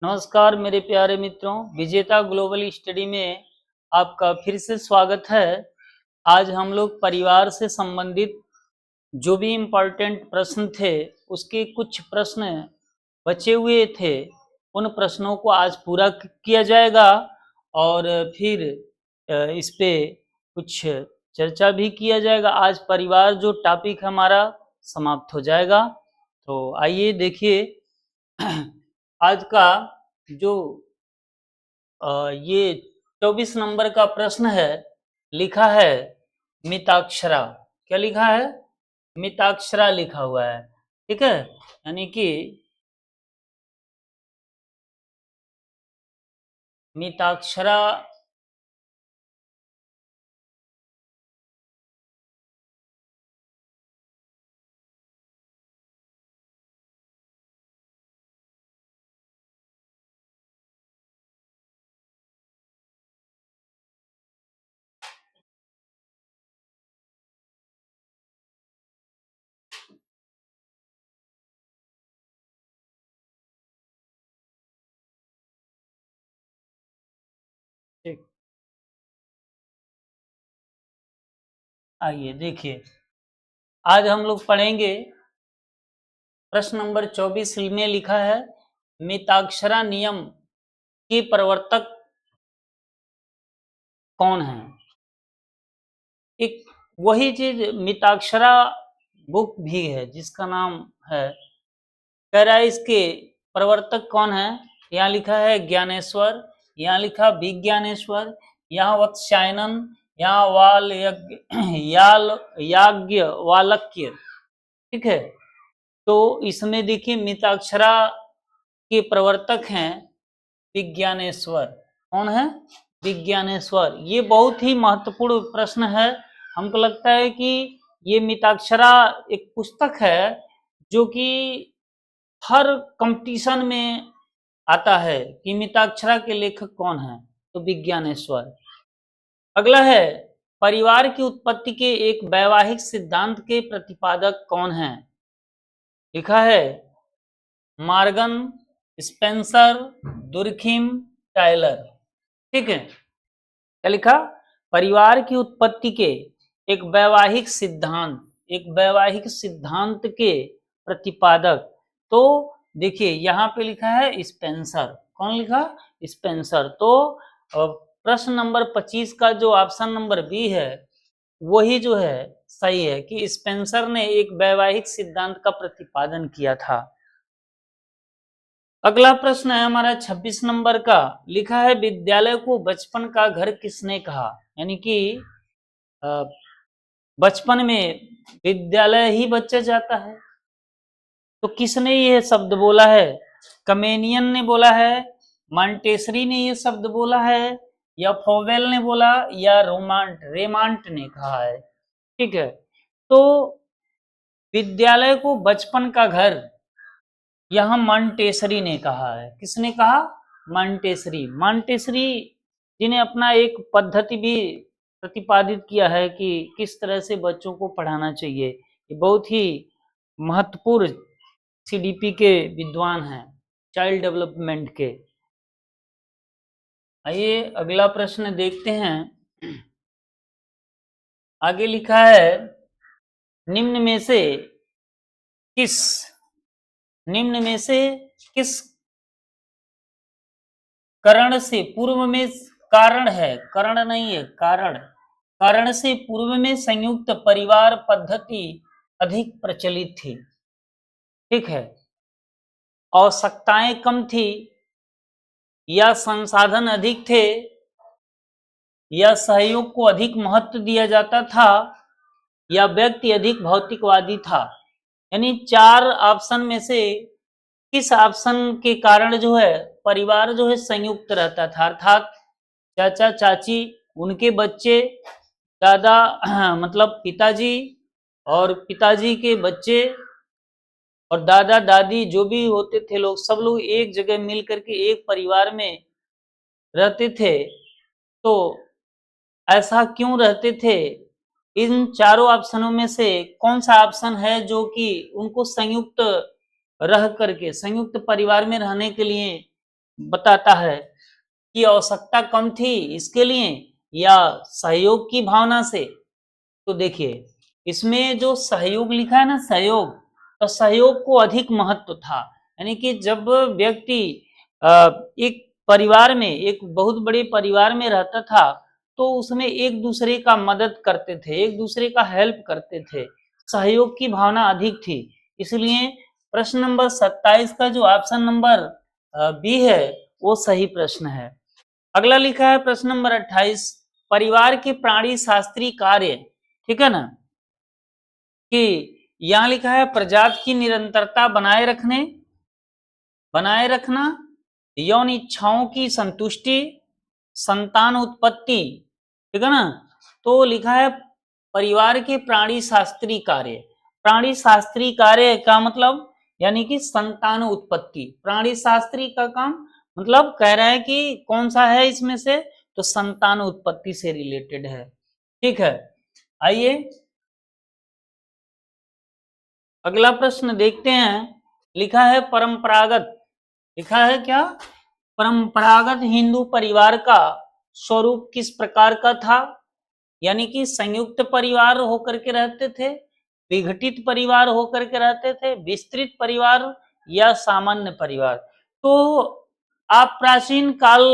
नमस्कार मेरे प्यारे मित्रों, विजेता ग्लोबल स्टडी में आपका फिर से स्वागत है। आज हम लोग परिवार से संबंधित जो भी इम्पोर्टेंट प्रश्न थे, उसके कुछ प्रश्न बचे हुए थे, उन प्रश्नों को आज पूरा किया जाएगा और फिर इस पे कुछ चर्चा भी किया जाएगा। आज परिवार जो टॉपिक हमारा समाप्त हो जाएगा। तो आइए देखिए आज का जो ये 24 नंबर का प्रश्न है, लिखा है मिताक्षरा। क्या लिखा है? मिताक्षरा लिखा हुआ है। ठीक है, यानी कि मिताक्षरा ठीक, आइए देखिए, आज हम लोग पढ़ेंगे प्रश्न नंबर 24 में लिखा है मिताक्षरा नियम के प्रवर्तक कौन है। एक वही चीज मिताक्षरा बुक भी है जिसका नाम है, कह रहा है इसके प्रवर्तक कौन है। यहाँ लिखा है ज्ञानेश्वर, यहाँ लिखा विज्ञानेश्वर, यहाँ वत्स्यायनन, यहाँ वाल याज्ञ वालक्य। ठीक है, तो इसमें देखिए मिताक्षरा के प्रवर्तक हैं विज्ञानेश्वर। कौन है? विज्ञानेश्वर। ये बहुत ही महत्वपूर्ण प्रश्न है। हमको लगता है कि ये मिताक्षरा एक पुस्तक है जो कि हर कंपटीशन में आता है कि मिताक्षरा के लेखक कौन है, तो विज्ञानेश्वर। अगला है परिवार की उत्पत्ति के एक वैवाहिक सिद्धांत के प्रतिपादक कौन है। लिखा है मॉर्गन, स्पेंसर, दुर्खिम, टायलर। ठीक है, क्या लिखा? परिवार की उत्पत्ति के एक वैवाहिक सिद्धांत, एक वैवाहिक सिद्धांत के प्रतिपादक, तो देखिए यहाँ पे लिखा है स्पेंसर। कौन लिखा? स्पेंसर। तो प्रश्न नंबर 25 का जो ऑप्शन नंबर बी है, वही जो है सही है कि स्पेंसर ने एक वैवाहिक सिद्धांत का प्रतिपादन किया था। अगला प्रश्न है हमारा 26 नंबर का, लिखा है विद्यालय को बचपन का घर किसने कहा। यानी कि बचपन में विद्यालय ही बच्चा जाता है, तो किसने यह शब्द बोला है? कमेनियन ने बोला है, मॉन्टेसरी ने यह शब्द बोला है, या फोवेल ने बोला, या रेमांट ने कहा है। ठीक है, तो विद्यालय को बचपन का घर यहां मॉन्टेसरी ने कहा है। किसने कहा? मॉन्टेसरी। मॉन्टेसरी जिन्हें अपना एक पद्धति भी प्रतिपादित किया है कि किस तरह से बच्चों को पढ़ाना चाहिए। ये बहुत ही महत्वपूर्ण सीडीपी के विद्वान हैं, चाइल्ड डेवलपमेंट के। आइए अगला प्रश्न देखते हैं। आगे लिखा है निम्न में से किस करण से पूर्व में, कारण है, करण नहीं है, कारण से पूर्व में संयुक्त परिवार पद्धति अधिक प्रचलित थी। ठीक है, आवश्यकताएं कम थी, या संसाधन अधिक थे, या सहयोग को अधिक महत्व दिया जाता था, या व्यक्ति अधिक भौतिकवादी था। यानी चार ऑप्शन में से किस ऑप्शन के कारण जो है परिवार जो है संयुक्त रहता था, अर्थात चाचा चाची, उनके बच्चे, दादा मतलब पिताजी और पिताजी के बच्चे, और दादा दादी जो भी होते थे लोग, सब लोग एक जगह मिल करके एक परिवार में रहते थे। तो ऐसा क्यों रहते थे? इन चारों ऑप्शनों में से कौन सा ऑप्शन है जो कि उनको संयुक्त रह करके, संयुक्त परिवार में रहने के लिए बताता है कि आवश्यकता कम थी इसके लिए या सहयोग की भावना से। तो देखिए इसमें जो सहयोग लिखा है ना, सहयोग, तो सहयोग को अधिक महत्व था। यानी कि जब व्यक्ति एक परिवार में, एक बहुत बड़े परिवार में रहता था तो उसमें एक दूसरे का मदद करते थे, एक दूसरे का हेल्प करते थे, सहयोग की भावना अधिक थी। इसलिए प्रश्न नंबर 27 का जो ऑप्शन नंबर बी है वो सही प्रश्न है। अगला लिखा है प्रश्न नंबर 28, परिवार के प्राणी शास्त्रीय कार्य, ठीक है ना, कि यहां लिखा है प्रजाति की निरंतरता बनाए रखना, यौन इच्छाओं की संतुष्टि, संतान उत्पत्ति, ठीक है ना। तो लिखा है परिवार के प्राणी शास्त्रीय कार्य। प्राणी शास्त्रीय कार्य का मतलब यानी कि संतान उत्पत्ति। प्राणी शास्त्री का काम मतलब कह रहा है कि कौन सा है इसमें से, तो संतान उत्पत्ति से रिलेटेड है। ठीक है, आइए अगला प्रश्न देखते हैं। लिखा है परंपरागत, लिखा है क्या, परंपरागत हिंदू परिवार का स्वरूप किस प्रकार का था। यानी कि संयुक्त परिवार होकर के रहते थे, विघटित परिवार होकर के रहते थे, विस्तृत परिवार या सामान्य परिवार। तो आप प्राचीन काल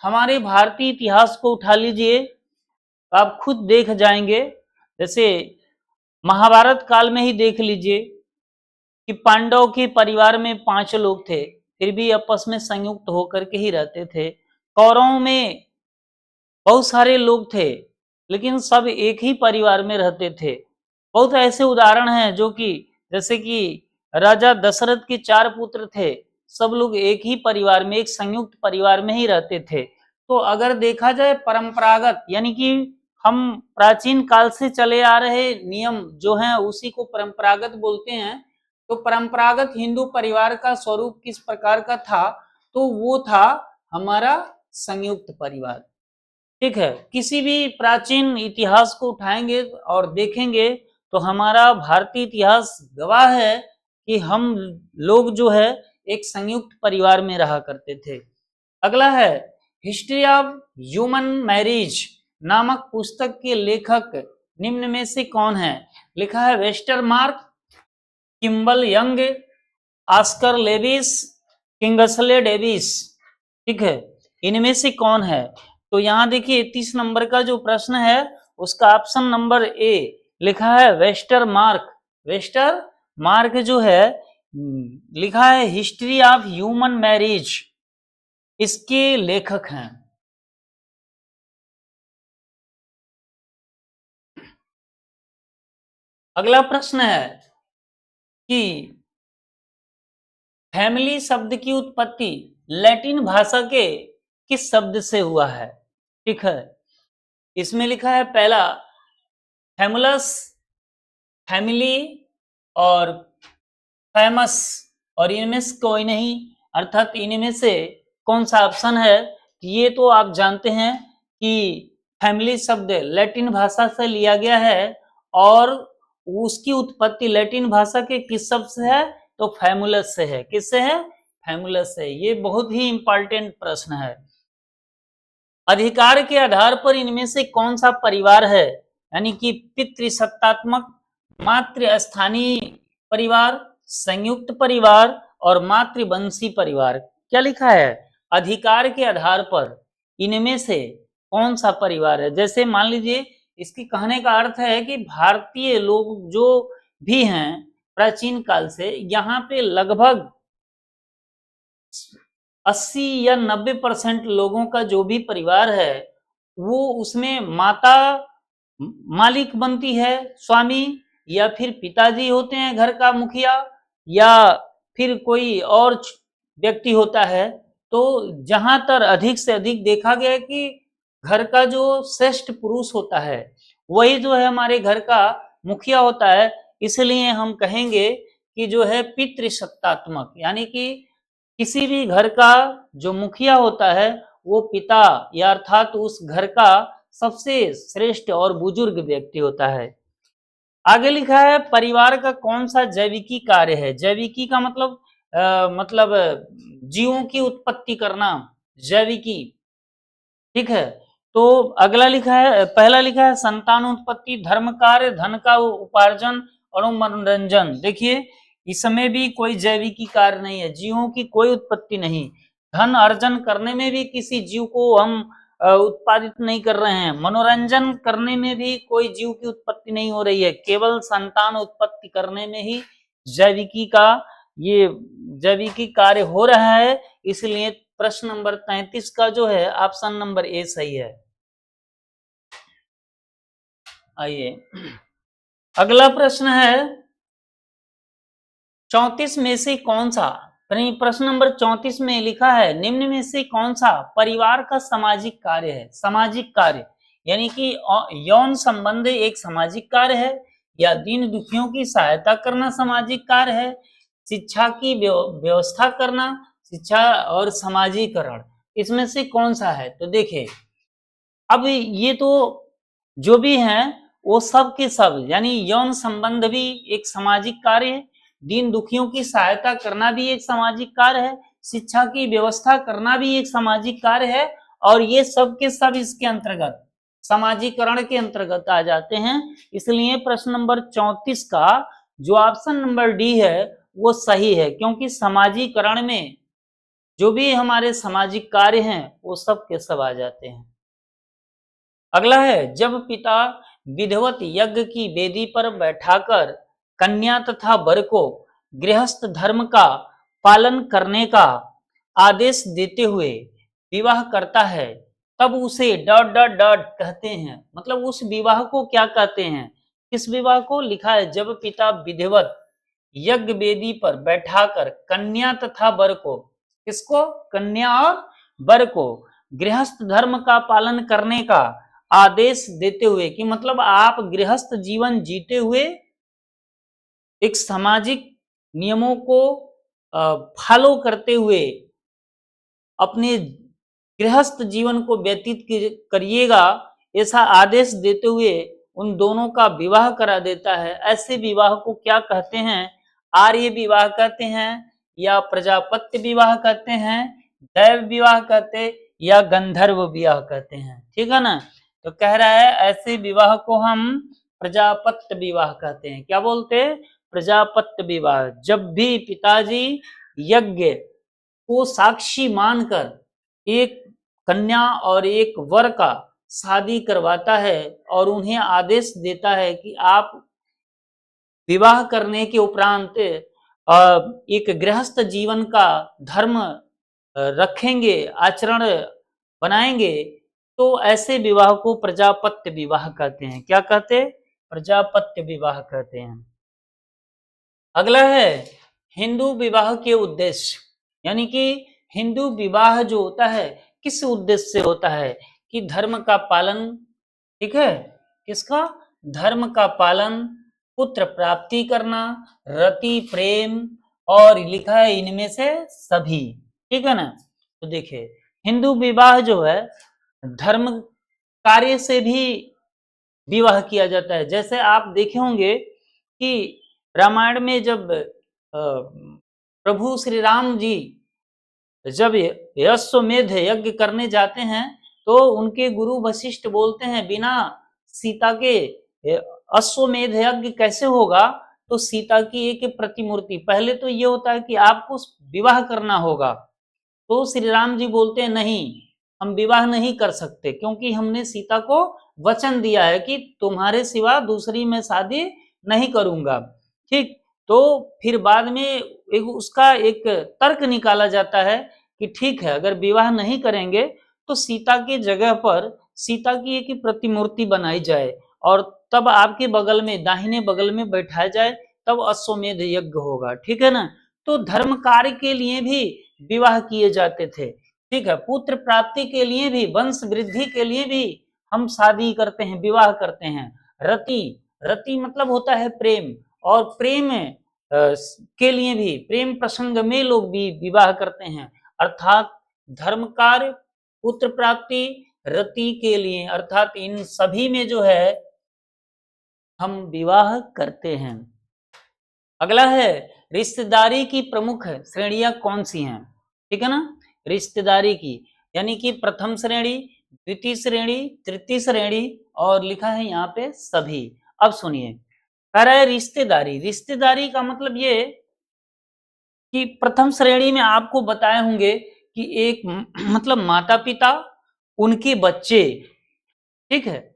हमारे भारतीय इतिहास को उठा लीजिए, आप खुद देख जाएंगे। जैसे महाभारत काल में ही देख लीजिए कि पांडव के परिवार में 5 लोग थे, फिर भी आपस में संयुक्त होकर के ही रहते थे। कौरवों में बहुत सारे लोग थे लेकिन सब एक ही परिवार में रहते थे। बहुत ऐसे उदाहरण हैं जो कि जैसे कि राजा दशरथ के 4 पुत्र थे, सब लोग एक ही परिवार में, एक संयुक्त परिवार में ही रहते थे। तो अगर देखा जाए परंपरागत यानी कि हम प्राचीन काल से चले आ रहे नियम जो हैं उसी को परंपरागत बोलते हैं। तो परंपरागत हिंदू परिवार का स्वरूप किस प्रकार का था, तो वो था हमारा संयुक्त परिवार। ठीक है, किसी भी प्राचीन इतिहास को उठाएंगे और देखेंगे तो हमारा भारतीय इतिहास गवाह है कि हम लोग जो है एक संयुक्त परिवार में रहा करते थे। अगला है हिस्ट्री ऑफ ह्यूमन मैरिज नामक पुस्तक के लेखक निम्न में से कौन है। लिखा है Westermarck, Kimball Young, Oscar Lewis, Kingsley Davis. ठीक है, इनमें से कौन है। तो यहां देखिए 30 नंबर का जो प्रश्न है उसका ऑप्शन नंबर ए लिखा है वेस्टर मार्क। वेस्टर मार्क जो है लिखा है हिस्ट्री ऑफ ह्यूमन मैरिज, इसके लेखक हैं। अगला प्रश्न है कि फैमिली शब्द की उत्पत्ति लैटिन भाषा के किस शब्द से हुआ है। ठीक है, इसमें लिखा है पहला फैमुलस, फैमिली और फेमस, और इनमें से कोई नहीं, अर्थात इनमें से कौन सा ऑप्शन है। ये तो आप जानते हैं कि फैमिली शब्द लैटिन भाषा से लिया गया है और उसकी उत्पत्ति लैटिन भाषा के किस शब्द से है, तो फैमुलस से है। किससे है, फैमुलस से। ये बहुत ही इंपॉर्टेंट प्रश्न है। अधिकार के आधार पर इनमें से कौन सा परिवार है, यानी कि पितृसत्तात्मक, मातृ स्थानीय परिवार, संयुक्त परिवार और मातृवंशी परिवार। क्या लिखा है, अधिकार के आधार पर इनमें से कौन सा परिवार है। जैसे मान लीजिए इसकी कहने का अर्थ है कि भारतीय लोग जो भी हैं प्राचीन काल से, यहाँ पे लगभग 80 या 90% लोगों का जो भी परिवार है वो उसमें माता मालिक बनती है, स्वामी, या फिर पिताजी होते हैं घर का मुखिया, या फिर कोई और व्यक्ति होता है। तो जहां तक अधिक से अधिक देखा गया कि घर का जो श्रेष्ठ पुरुष होता है वही जो है हमारे घर का मुखिया होता है। इसलिए हम कहेंगे कि जो है पितृसत्तात्मक, यानी कि किसी भी घर का जो मुखिया होता है वो पिता या अर्थात उस घर का सबसे श्रेष्ठ और बुजुर्ग व्यक्ति होता है। आगे लिखा है परिवार का कौन सा जैविकी कार्य है। जैविकी का मतलब मतलब जीवों की उत्पत्ति करना, जैविकी। ठीक है, तो अगला लिखा है, पहला लिखा है संतानोत्पत्ति, धर्म कार्य, धन का उपार्जन और मनोरंजन। देखिए इसमें भी कोई जैविकी कार्य नहीं है, जीवों की कोई उत्पत्ति नहीं, धन अर्जन करने में भी किसी जीव को हम उत्पादित नहीं कर रहे हैं, मनोरंजन करने में भी कोई जीव की उत्पत्ति नहीं हो रही है, केवल संतान उत्पत्ति करने में ही जैविकी का ये जैविकी कार्य हो रहा है। इसलिए प्रश्न नंबर 33 का जो है ऑप्शन नंबर ए सही है। आइए अगला प्रश्न है 34 में से कौन सा, प्रश्न नंबर 34 में लिखा है निम्न में से कौन सा परिवार का सामाजिक कार्य है। सामाजिक कार्य यानी कि यौन संबंध एक सामाजिक कार्य है, या दीन दुखियों की सहायता करना सामाजिक कार्य है, शिक्षा की व्यवस्था करना, शिक्षा और समाजीकरण, इसमें से कौन सा है। तो देखिए अब ये तो जो भी हैं वो सब के सब, यानी यौन संबंध भी एक सामाजिक कार्य है, दीन दुखियों की सहायता करना भी एक सामाजिक कार्य है, शिक्षा की व्यवस्था करना भी एक सामाजिक कार्य है, और ये सब के सब इसके अंतर्गत समाजीकरण के अंतर्गत आ जाते हैं। इसलिए प्रश्न नंबर 34 का जो ऑप्शन नंबर डी है वो सही है, क्योंकि समाजीकरण में जो भी हमारे सामाजिक कार्य हैं वो सब के सब आ जाते हैं। अगला है जब पिता विधिवत यज्ञ की वेदी पर बैठाकर कन्या तथा वर को गृहस्थ धर्म का पालन करने का आदेश देते हुए विवाह करता है तब उसे डॉट डॉट डॉट कहते हैं। मतलब उस विवाह को क्या कहते हैं, किस विवाह को, लिखा है जब पिता विधिवत यज्ञ वेदी पर बैठाकर कन्या तथा वर को, किसको, कन्या और वर को गृहस्थ धर्म का पालन करने का आदेश देते हुए, कि मतलब आप गृहस्थ जीवन जीते हुए एक सामाजिक नियमों को फॉलो करते हुए अपने गृहस्थ जीवन को व्यतीत करिएगा, ऐसा आदेश देते हुए उन दोनों का विवाह करा देता है। ऐसे विवाह को क्या कहते हैं, आर्य विवाह कहते हैं, या प्रजापत्य विवाह कहते हैं, दैव विवाह कहते, या गंधर्व विवाह कहते हैं। ठीक है ना, तो कह रहा है ऐसे विवाह को हम प्रजापत्य विवाह कहते हैं। क्या बोलते हैं, प्रजापत्य विवाह। जब भी पिताजी यज्ञ को साक्षी मानकर एक कन्या और एक वर का शादी करवाता है और उन्हें आदेश देता है कि आप विवाह करने के उपरांत एक गृहस्थ जीवन का धर्म रखेंगे, आचरण बनाएंगे, तो ऐसे विवाह को प्रजापत्य विवाह कहते हैं। क्या कहते हैं, प्रजापत्य विवाह कहते हैं। अगला है हिंदू विवाह के उद्देश्य, यानी कि हिंदू विवाह जो होता है किस उद्देश्य से होता है, कि धर्म का पालन, ठीक है, किसका, धर्म का पालन, पुत्र प्राप्ति करना, रति प्रेम, और लिखा है इनमें से सभी। ठीक है ना, तो देखिए हिंदू विवाह जो है धर्म कार्य से भी विवाह किया जाता है। जैसे आप देखे होंगे कि रामायण में जब प्रभु श्री राम जी जब अश्वमेध यज्ञ करने जाते हैं तो उनके गुरु वशिष्ठ बोलते हैं बिना सीता के अश्वमेध यज्ञ कैसे होगा, तो सीता की एक प्रतिमूर्ति, पहले तो ये होता है कि आपको विवाह करना होगा, तो श्री राम जी बोलते हैं नहीं हम विवाह नहीं कर सकते, क्योंकि हमने सीता को वचन दिया है कि तुम्हारे सिवा दूसरी मैं शादी नहीं करूंगा। ठीक, तो फिर बाद में उसका एक तर्क निकाला जाता है कि ठीक है अगर विवाह नहीं करेंगे तो सीता की जगह पर सीता की एक प्रतिमूर्ति बनाई जाए और तब आपके बगल में, दाहिने बगल में बैठाया जाए, तब अश्वमेध यज्ञ होगा। ठीक है ना, तो धर्म कार्य के लिए भी विवाह किए जाते थे। ठीक है, पुत्र प्राप्ति के लिए भी, वंश वृद्धि के लिए भी हम शादी करते हैं, विवाह करते हैं। रति, रति मतलब होता है प्रेम, और प्रेम के लिए भी, प्रेम प्रसंग में लोग भी विवाह करते हैं, अर्थात धर्म कार्य, पुत्र प्राप्ति, रति के लिए, अर्थात इन सभी में जो है हम विवाह करते हैं। अगला है रिश्तेदारी की प्रमुख श्रेणियां कौन सी हैं, ठीक है ना, रिश्तेदारी की, यानी कि प्रथम श्रेणी, द्वितीय श्रेणी, तृतीय श्रेणी और लिखा है यहाँ पे सभी। अब सुनिए, कह रहा है रिश्तेदारी, रिश्तेदारी का मतलब ये कि प्रथम श्रेणी में आपको बताए होंगे कि एक मतलब माता पिता, उनके बच्चे, ठीक है,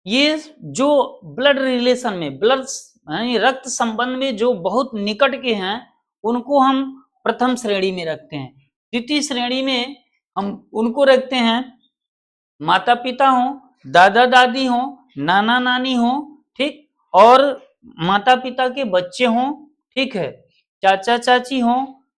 ये जो ब्लड रिलेशन में, ब्लड यानी रक्त संबंध में जो बहुत निकट के हैं, उनको हम प्रथम श्रेणी में रखते हैं। द्वितीय श्रेणी में हम उनको रखते हैं माता पिता हो, दादा दादी हो, नाना नानी हो, ठीक, और माता पिता के बच्चे हों, ठीक है, चाचा चाची हो,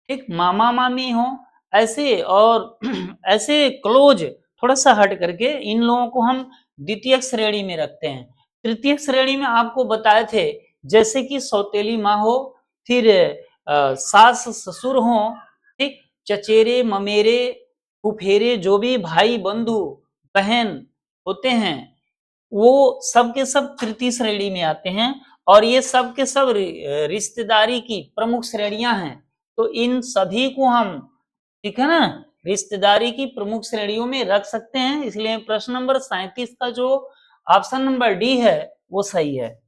ठीक, मामा मामी हो, ऐसे और ऐसे क्लोज थोड़ा सा हट करके इन लोगों को हम द्वितीय श्रेणी में रखते हैं। तृतीय श्रेणी में आपको बताए थे जैसे कि सौतेली माँ हो, फिर सास ससुर हो, ठीक, चचेरे ममेरे फुफेरे, जो भी भाई बंधु बहन होते हैं, वो सब के सब तृतीय श्रेणी में आते हैं, और ये सब के सब रिश्तेदारी की प्रमुख श्रेणियां हैं। तो इन सभी को हम, ठीक है ना, रिश्तेदारी की प्रमुख श्रेणियों में रख सकते हैं। इसलिए प्रश्न नंबर 37 का जो ऑप्शन नंबर डी है वो सही है।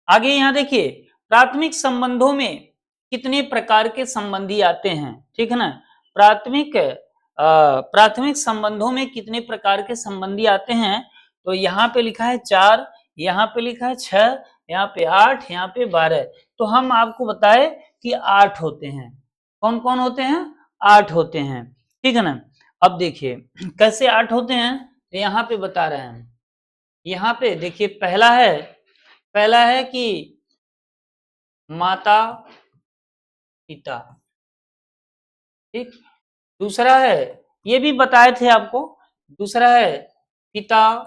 आगे यहां देखिए, प्राथमिक संबंधों में कितने प्रकार के संबंधी आते हैं, ठीक है ना, प्राथमिक संबंधों में कितने प्रकार के संबंधी आते हैं, तो यहाँ पे लिखा है 4, यहाँ पे लिखा है 6, यहाँ पे 8, यहाँ पे 12, तो हम आपको बताए कि 8 होते हैं। कौन कौन होते हैं? 8 होते हैं, ठीक है ना। अब देखिए कैसे 8 होते हैं, तो यहाँ पे बता रहे हैं। यहाँ पे देखिए पहला है कि माता पिता, ठीक, दूसरा है, ये भी बताए थे आपको, दूसरा है पिता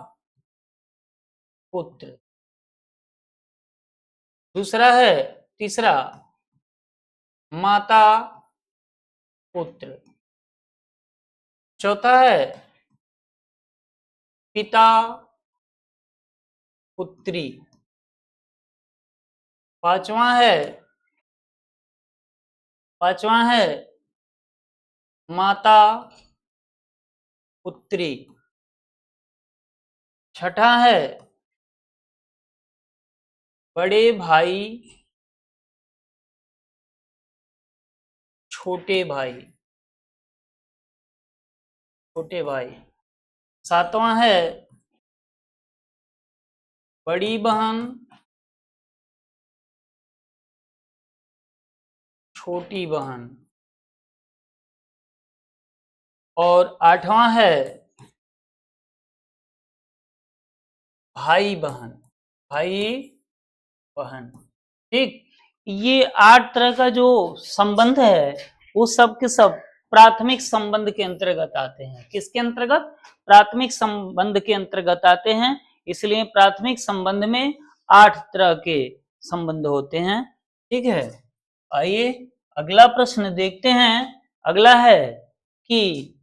पुत्र, दूसरा है, तीसरा माता पुत्र, चौथा है पिता पुत्री, पांचवा है माता पुत्री, छठा है बड़े भाई छोटे भाई, सातवां है बड़ी बहन छोटी बहन, और आठवां है भाई बहन, ठीक। ये 8 तरह का जो संबंध है वो सब के सब प्राथमिक संबंध के अंतर्गत आते हैं। किसके अंतर्गत? प्राथमिक संबंध के अंतर्गत आते हैं। इसलिए प्राथमिक संबंध में 8 तरह के संबंध होते हैं, ठीक है। आइए अगला प्रश्न देखते हैं। अगला है कि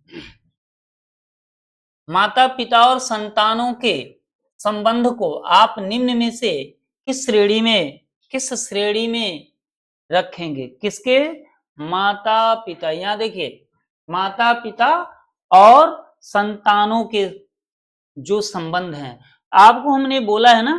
माता पिता और संतानों के संबंध को आप निम्न में से किस श्रेणी में रखेंगे? किसके? माता पिता। यहां देखिए, माता पिता और संतानों के जो संबंध हैं, आपको हमने बोला है ना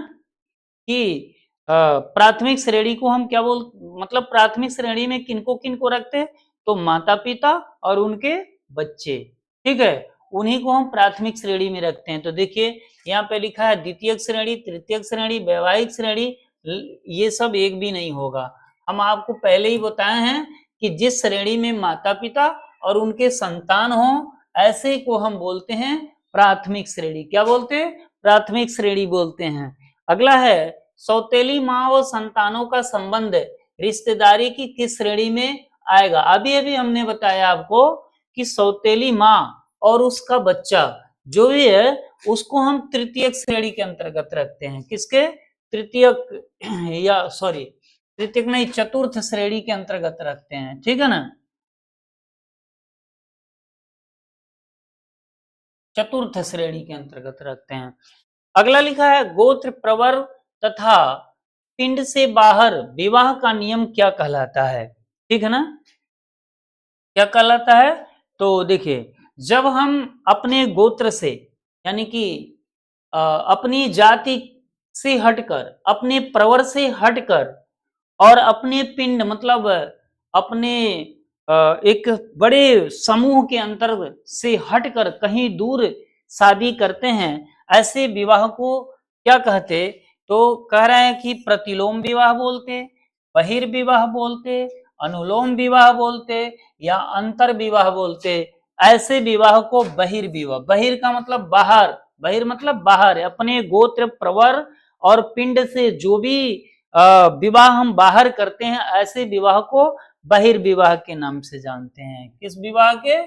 कि प्राथमिक श्रेणी को हम क्या मतलब प्राथमिक श्रेणी में किनको रखते हैं? तो माता पिता और उनके बच्चे, ठीक है, उन्हीं को हम प्राथमिक श्रेणी में रखते हैं। तो देखिए यहाँ पे लिखा है द्वितीय श्रेणी, तृतीय श्रेणी, वैवाहिक श्रेणी, ये सब एक भी नहीं होगा। हम आपको पहले ही बताए हैं कि जिस श्रेणी में माता पिता और उनके संतान हो, ऐसे को हम बोलते हैं प्राथमिक श्रेणी। क्या बोलते हैं? प्राथमिक श्रेणी बोलते हैं। अगला है सौतेली माँ और संतानों का संबंध रिश्तेदारी की किस श्रेणी में आएगा? अभी अभी हमने बताया आपको कि सौतेली माँ और उसका बच्चा जो भी है उसको हम तृतीय श्रेणी के अंतर्गत रखते हैं। किसके? तृतीयक नहीं, चतुर्थ श्रेणी के अंतर्गत रखते हैं, ठीक है ना, चतुर्थ श्रेणी के अंतर्गत रखते हैं। अगला लिखा है गोत्र प्रवर तथा पिंड से बाहर विवाह का नियम क्या कहलाता है? ठीक है ना, क्या कहलाता है? तो देखिए, जब हम अपने गोत्र से यानी कि अपनी जाति से हटकर, अपने प्रवर से हटकर और अपने पिंड मतलब अपने एक बड़े समूह के अंतर्गत से हटकर कहीं दूर शादी करते हैं, ऐसे विवाह को क्या कहते? तो कह रहे हैं कि प्रतिलोम विवाह बोलते, बहिर्विवाह बोलते, अनुलोम विवाह बोलते या अंतर विवाह बोलते। ऐसे विवाह को बहिर्विवाह, बहिर का मतलब बाहर, बहिर मतलब बाहर, अपने गोत्र प्रवर और पिंड से जो भी विवाह हम बाहर करते हैं, ऐसे विवाह को बहिर्विवाह के नाम से जानते हैं। किस विवाह के?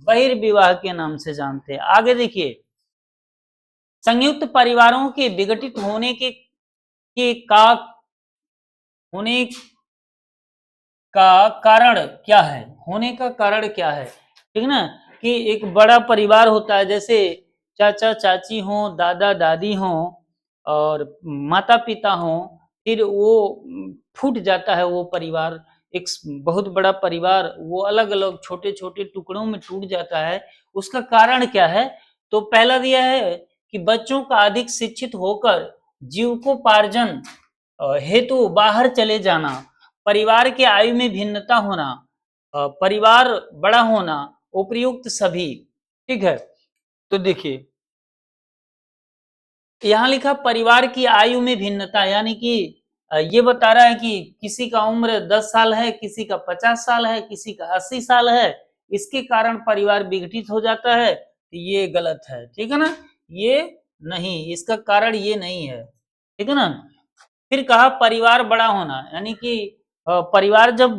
बहिर्विवाह के नाम से जानते हैं। आगे देखिए, संयुक्त परिवारों के विघटित होने के का होने का कारण क्या है? होने का कारण क्या है? ठीक है ना, कि एक बड़ा परिवार होता है, जैसे चाचा चाची हो, दादा दादी हो और माता पिता हो, फिर वो फूट जाता है वो परिवार, एक बहुत बड़ा परिवार वो अलग अलग छोटे छोटे टुकड़ों में टूट जाता है। उसका कारण क्या है? तो पहला दिया है कि बच्चों का अधिक शिक्षित होकर जीविकोपार्जन हेतु बाहर चले जाना, परिवार के आयु में भिन्नता होना, परिवार बड़ा होना, उपयुक्त सभी। ठीक है, तो देखिए यहाँ लिखा परिवार की आयु में भिन्नता, यानी कि ये बता रहा है कि किसी का उम्र 10 साल है, किसी का 50 साल है, किसी का 80 साल है, इसके कारण परिवार विघटित हो जाता है। तो ये गलत है, ठीक है ना, ये नहीं, इसका कारण ये नहीं है, ठीक है ना। फिर कहा परिवार बड़ा होना, यानी कि परिवार जब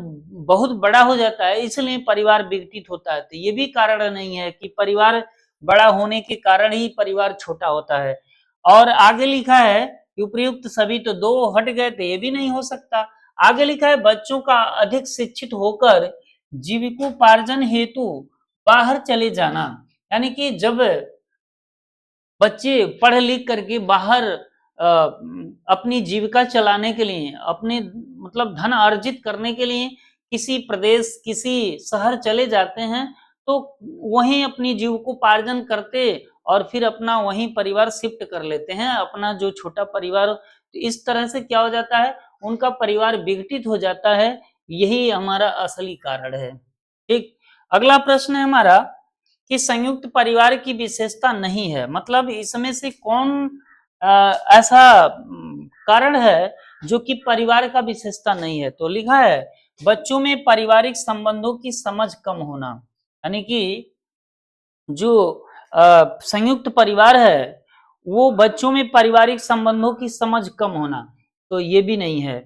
बहुत बड़ा हो जाता है इसलिए परिवार विघटित होता है, तो ये भी कारण नहीं है कि परिवार बड़ा होने के कारण ही परिवार छोटा होता है। और आगे लिखा है कि उपयुक्त सभी, तो दो हट गए, तो ये भी नहीं हो सकता। आगे लिखा है बच्चों का अधिक शिक्षित होकर जीविकोपार्जन हेतु बाहर चले जाना, यानी कि जब बच्चे पढ़ लिख करके बाहर अपनी जीविका चलाने के लिए, अपने मतलब धन अर्जित करने के लिए किसी प्रदेश, किसी शहर चले जाते हैं, तो वहीं अपनी जीविकोपार्जन करते और फिर अपना वहीं परिवार शिफ्ट कर लेते हैं, अपना जो छोटा परिवार। तो इस तरह से क्या हो जाता है, उनका परिवार विघटित हो जाता है, यही हमारा असली कारण है। ठीक, अगला प्रश्न है हमारा कि संयुक्त परिवार की विशेषता नहीं है, मतलब इसमें से कौन ऐसा कारण है जो कि परिवार का विशेषता नहीं है? तो लिखा है बच्चों में पारिवारिक संबंधों की समझ कम होना, यानी कि जो संयुक्त परिवार है वो बच्चों में पारिवारिक संबंधों की समझ कम होना, तो ये भी नहीं है।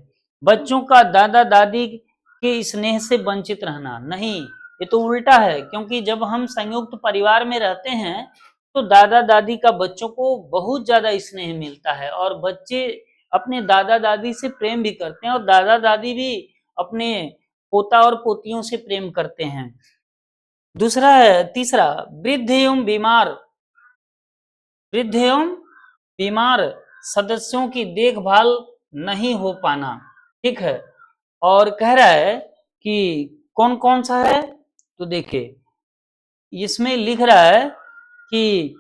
बच्चों का दादा दादी के स्नेह से वंचित रहना, नहीं, ये तो उल्टा है, क्योंकि जब हम संयुक्त परिवार में रहते हैं तो दादा दादी का बच्चों को बहुत ज्यादा स्नेह मिलता है और बच्चे अपने दादा दादी से प्रेम भी करते हैं और दादा दादी भी अपने पोता और पोतियों से प्रेम करते हैं। दूसरा है, तीसरा, वृद्ध एवं बीमार सदस्यों की देखभाल नहीं हो पाना। ठीक है, और कह रहा है कि कौन कौन सा है, तो देखिए इसमें लिख रहा है कि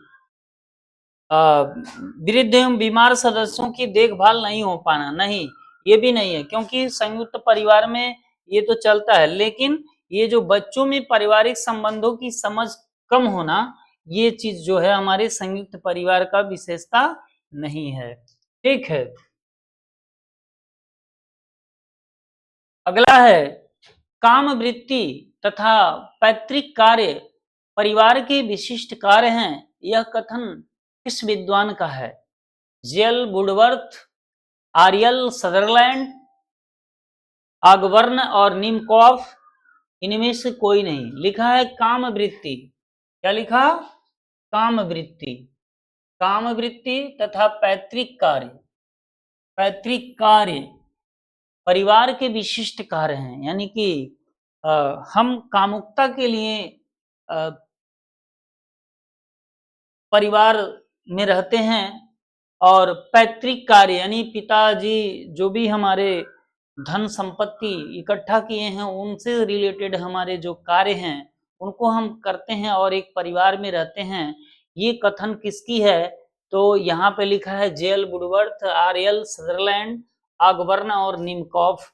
वृद्ध एवं बीमार सदस्यों की देखभाल नहीं हो पाना, नहीं, ये भी नहीं है, क्योंकि संयुक्त परिवार में ये तो चलता है, लेकिन ये जो बच्चों में पारिवारिक संबंधों की समझ कम होना, ये चीज जो है हमारे संयुक्त परिवार का विशेषता नहीं है। ठीक है, अगला है काम वृत्ति तथा पैतृक कार्य परिवार के विशिष्ट कार्य हैं, यह कथन किस विद्वान का है? जेल वुडवर्थ, आरियल सदरलैंड, आगवर्न और निमकॉफ, इनमें से कोई नहीं। लिखा है काम वृत्ति, क्या लिखा? काम वृत्ति, काम वृत्ति तथा पैतृक कार्य, पैतृक कार्य परिवार के विशिष्ट कार्य हैं, यानी कि हम कामुकता के लिए परिवार में रहते हैं और पैतृक कार्य यानी पिताजी जो भी हमारे धन संपत्ति इकट्ठा किए हैं उनसे रिलेटेड हमारे जो कार्य हैं उनको हम करते हैं और एक परिवार में रहते हैं। ये कथन किसकी है? तो यहाँ पे लिखा है जेएल वुडवर्थ, आरएल सदरलैंड, आगबर्न और निमकॉफ।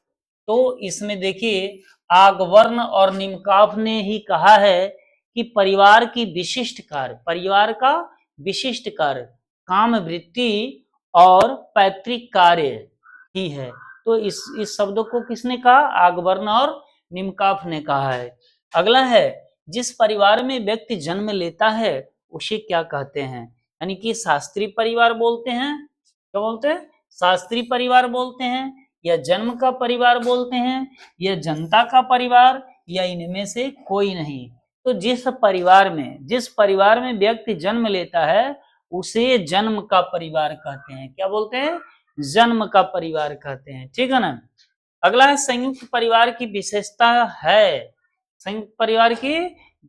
तो इसमें देखिए आगबर्न और निमकॉफ ने ही कहा है कि परिवार की विशिष्ट कार्य, परिवार का विशिष्ट कार्य काम वृत्ति और पैतृक कार्य ही है। तो इस शब्द को किसने कहा? आगबर्न और निमकॉफ ने कहा है। अगला है जिस परिवार में व्यक्ति जन्म लेता है उसे क्या कहते हैं? यानी कि शास्त्रीय परिवार बोलते हैं, क्या बोलते हैं? शास्त्रीय परिवार बोलते हैं, या जन्म का परिवार बोलते हैं, या जनता का परिवार, या इनमें से कोई नहीं। तो जिस परिवार में व्यक्ति जन्म लेता है उसे जन्म का परिवार कहते हैं। क्या बोलते हैं? जन्म का परिवार कहते हैं। ठीक है ना। अगला है संयुक्त परिवार की विशेषता है। संयुक्त परिवार की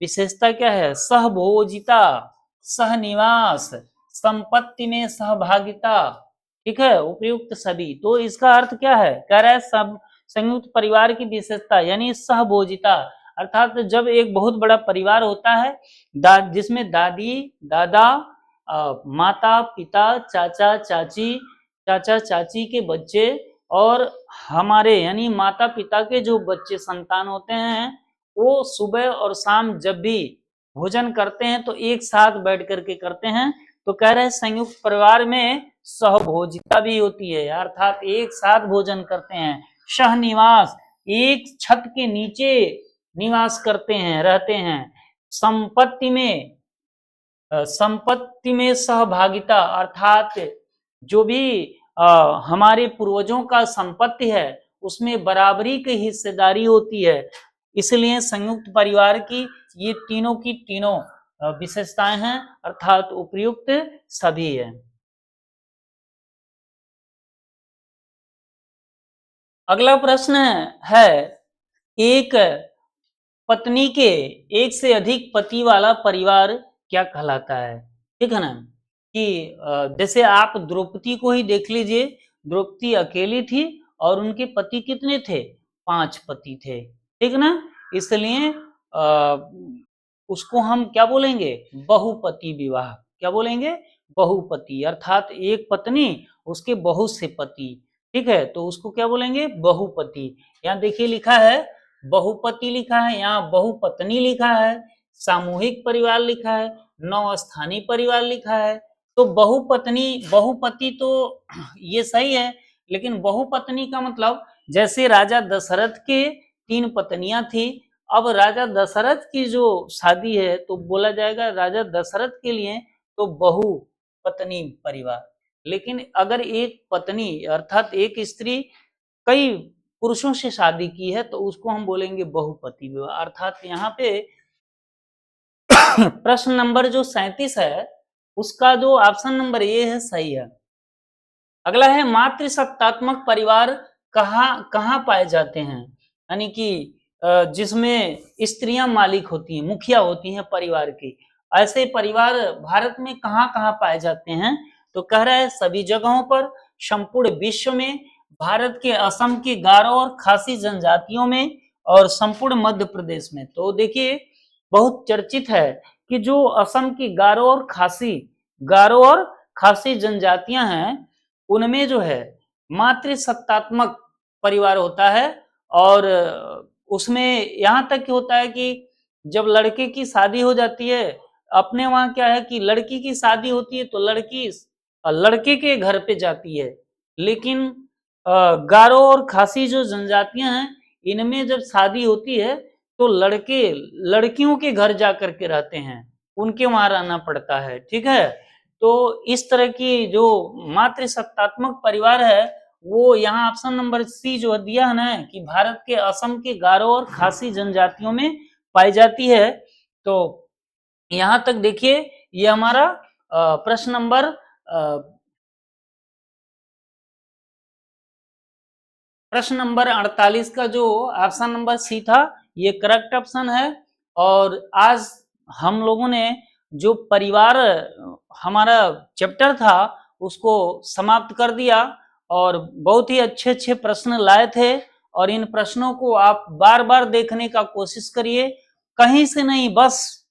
विशेषता क्या है? सहभोजिता, सहनिवास, संपत्ति में सहभागिता। ठीक है, उपयुक्त सभी। तो इसका अर्थ क्या है? कह रहा है सब संयुक्त परिवार की विशेषता यानी सहभोजिता, अर्थात जब एक बहुत बड़ा परिवार होता है जिसमें दादी दादा, माता पिता, चाचा चाची के बच्चे और हमारे यानी माता पिता के जो बच्चे संतान होते हैं वो सुबह और शाम जब भी भोजन करते हैं तो एक साथ बैठ करके करते हैं। तो कह रहे हैं संयुक्त परिवार में सहभोजिता भी होती है, अर्थात एक साथ भोजन करते हैं। सहनिवास, एक छत के नीचे निवास करते हैं, रहते हैं। संपत्ति में सहभागिता, अर्थात जो भी हमारे पूर्वजों का संपत्ति है उसमें बराबरी की हिस्सेदारी होती है। इसलिए संयुक्त परिवार की ये तीनों की तीनों विशेषताएं हैं, अर्थात उपयुक्त सभी है। अगला प्रश्न है एक पत्नी के एक से अधिक पति वाला परिवार क्या कहलाता है? ठीक है ना, कि जैसे आप द्रौपदी को ही देख लीजिए, द्रौपदी अकेली थी और उनके पति कितने थे? 5 पति थे। ठीक ना, इसलिए उसको हम क्या बोलेंगे? बहुपति विवाह। क्या बोलेंगे? बहुपति, अर्थात एक पत्नी उसके बहुत से पति। ठीक है, तो उसको क्या बोलेंगे? बहुपति। यहाँ देखिए लिखा है बहुपति लिखा है, यहाँ बहुपत्नी लिखा है, सामूहिक परिवार लिखा है, नवस्थानीय परिवार लिखा है। तो बहुपति तो ये सही है, लेकिन बहुपत्नी का मतलब जैसे राजा दशरथ के 3 पत्नियां थी, अब राजा दशरथ की जो शादी है तो बोला जाएगा राजा दशरथ के लिए तो बहुपत्नी परिवार। लेकिन अगर एक पत्नी अर्थात एक स्त्री कई पुरुषों से शादी की है तो उसको हम बोलेंगे बहुपति विवाह। अर्थात यहाँ पे प्रश्न नंबर जो 37 है उसका जो ऑप्शन नंबर ए है सही है। अगला है मातृसत्तात्मक परिवार कहाँ पाए जाते हैं? यानी कि जिसमें स्त्रियां मालिक होती हैं, मुखिया होती हैं परिवार की, ऐसे परिवार भारत में कहाँ पाए जाते हैं? तो कह रहा है सभी जगहों पर, संपूर्ण विश्व में, भारत के असम के गारो और खासी जनजातियों में और संपूर्ण मध्य प्रदेश में। तो देखिए बहुत चर्चित है कि जो असम की गारो और खासी जनजातियां हैं उनमें जो है मातृसत्तात्मक परिवार होता है, और उसमें यहाँ तक होता है कि जब लड़के की शादी हो जाती है, अपने वहां क्या है कि लड़की की शादी होती है तो लड़की लड़के के घर पे जाती है, लेकिन गारो और खासी जो जनजातियां हैं इनमें जब शादी होती है तो लड़के लड़कियों के घर जा करके रहते हैं, उनके वहां रहना पड़ता है। ठीक है, तो इस तरह की जो मातृसत्तात्मक परिवार है वो यहाँ ऑप्शन नंबर सी जो दिया है ना कि भारत के असम के गारो और खासी जनजातियों में पाई जाती है। तो यहाँ तक देखिए ये हमारा प्रश्न नंबर 48 का जो ऑप्शन नंबर सी था ये करेक्ट ऑप्शन है। और आज हम लोगों ने जो परिवार हमारा चैप्टर था उसको समाप्त कर दिया और बहुत ही अच्छे अच्छे प्रश्न लाए थे और इन प्रश्नों को आप बार बार देखने का कोशिश करिए, कहीं से नहीं, बस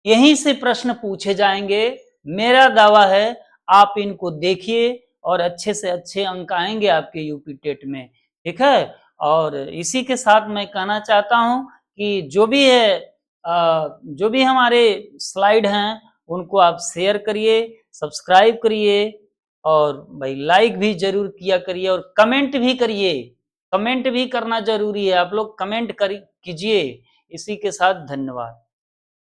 यहीं से प्रश्न पूछे जाएंगे। मेरा दावा है आप इनको देखिए और अच्छे से अच्छे अंक आएंगे आपके यूपी टेट में, ठीक है। और इसी के साथ मैं कहना चाहता हूं कि जो भी है जो भी हमारे स्लाइड हैं उनको आप शेयर करिए, सब्सक्राइब करिए और भाई लाइक भी जरूर किया करिए और कमेंट भी करिए, कमेंट भी करना जरूरी है, आप लोग कमेंट कीजिए। इसी के साथ धन्यवाद।